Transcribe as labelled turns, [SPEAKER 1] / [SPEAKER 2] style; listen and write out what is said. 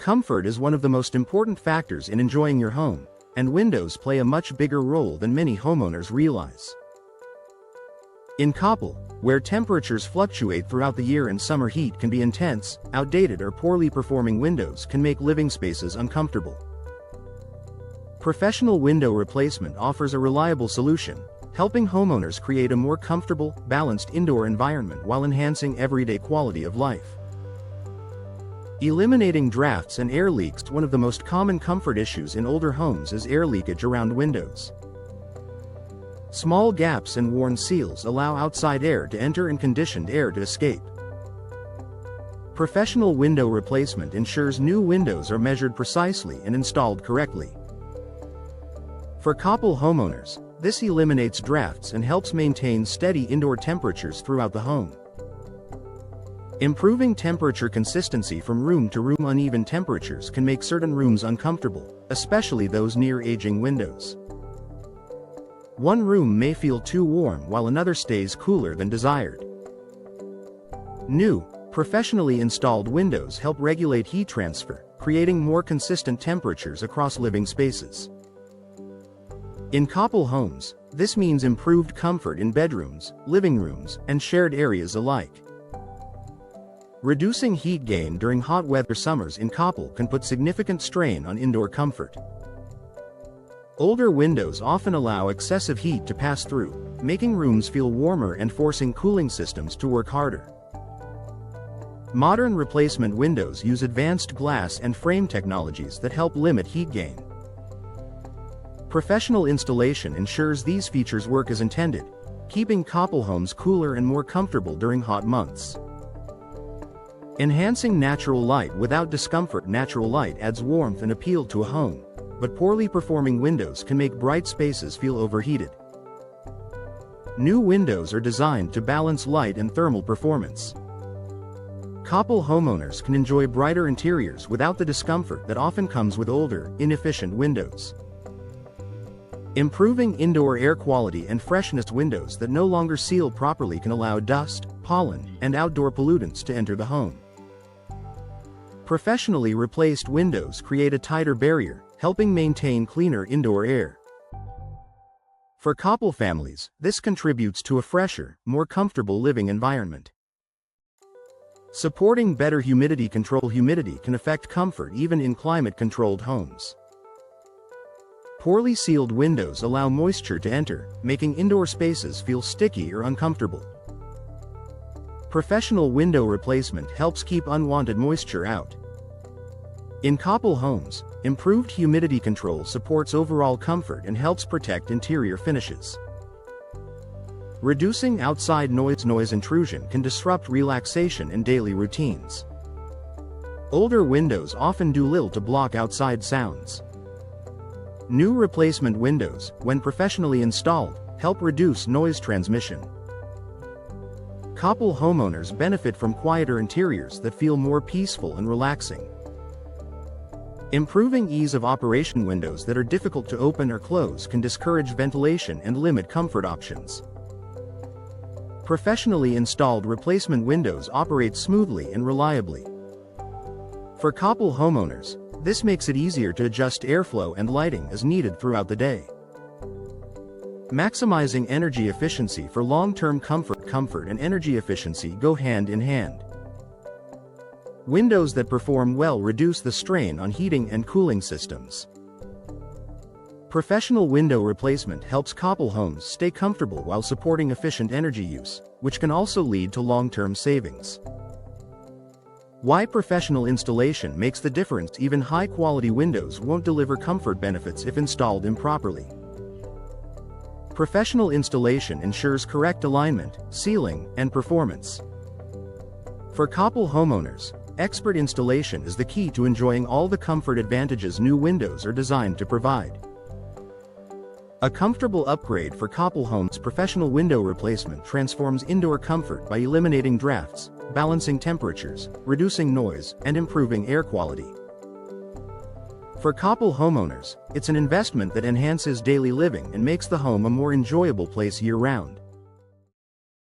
[SPEAKER 1] Comfort is one of the most important factors in enjoying your home, and windows play a much bigger role than many homeowners realize. In Coppell, where temperatures fluctuate throughout the year and summer heat can be intense, outdated or poorly performing windows can make living spaces uncomfortable. Professional Window Replacement offers a reliable solution, helping homeowners create a more comfortable, balanced indoor environment while enhancing everyday quality of life. Eliminating drafts and air leaks. One of the most common comfort issues in older homes is air leakage around windows. Small gaps and worn seals allow outside air to enter and conditioned air to escape. Professional Window Replacement ensures new windows are measured precisely and installed correctly. For Coppell homeowners, this eliminates drafts and helps maintain steady indoor temperatures throughout the home. Improving temperature consistency from room to room. Uneven temperatures can make certain rooms uncomfortable, especially those near aging windows. One room may feel too warm while another stays cooler than desired. New, professionally installed windows help regulate heat transfer, creating more consistent temperatures across living spaces. In Coppell homes, this means improved comfort in bedrooms, living rooms, and shared areas alike. Reducing heat gain during hot weather summers in Coppell can put significant strain on indoor comfort. Older windows often allow excessive heat to pass through, making rooms feel warmer and forcing cooling systems to work harder. Modern replacement windows use advanced glass and frame technologies that help limit heat gain. Professional installation ensures these features work as intended, keeping Coppell homes cooler and more comfortable during hot months. Enhancing natural light without discomfort. Natural light adds warmth and appeal to a home, but poorly performing windows can make bright spaces feel overheated. New windows are designed to balance light and thermal performance. Coppell homeowners can enjoy brighter interiors without the discomfort that often comes with older, inefficient windows. Improving indoor air quality and freshness. Windows that no longer seal properly can allow dust, pollen, and outdoor pollutants to enter the home. Professionally replaced windows create a tighter barrier, helping maintain cleaner indoor air. For Coppell families, this contributes to a fresher, more comfortable living environment. Supporting better humidity control. Humidity can affect comfort even in climate-controlled homes. Poorly sealed windows allow moisture to enter, making indoor spaces feel sticky or uncomfortable. Professional window replacement helps keep unwanted moisture out. In Coppell homes, improved humidity control supports overall comfort and helps protect interior finishes. Reducing outside noise. Noise intrusion can disrupt relaxation and daily routines. Older windows often do little to block outside sounds. New replacement windows, when professionally installed, help reduce noise transmission. Coppell homeowners benefit from quieter interiors that feel more peaceful and relaxing. Improving ease of operation. Windows that are difficult to open or close can discourage ventilation and limit comfort options. Professionally installed replacement windows operate smoothly and reliably. For Coppell homeowners, this makes it easier to adjust airflow and lighting as needed throughout the day. Maximizing energy efficiency. For long-term comfort. Comfort and energy efficiency go hand in hand. Windows that perform well reduce the strain on heating and cooling systems. Professional window replacement helps Coppell homes stay comfortable while supporting efficient energy use, which can also lead to long-term savings. Why professional installation makes the difference. Even high-quality windows won't deliver comfort benefits if installed improperly. Professional installation ensures correct alignment, sealing, and performance. For Coppell homeowners, expert installation is the key to enjoying all the comfort advantages new windows are designed to provide. A comfortable upgrade for Coppell homes. Professional window replacement transforms indoor comfort by eliminating drafts, balancing temperatures, reducing noise, and improving air quality. For Coppell homeowners, it's an investment that enhances daily living and makes the home a more enjoyable place year-round.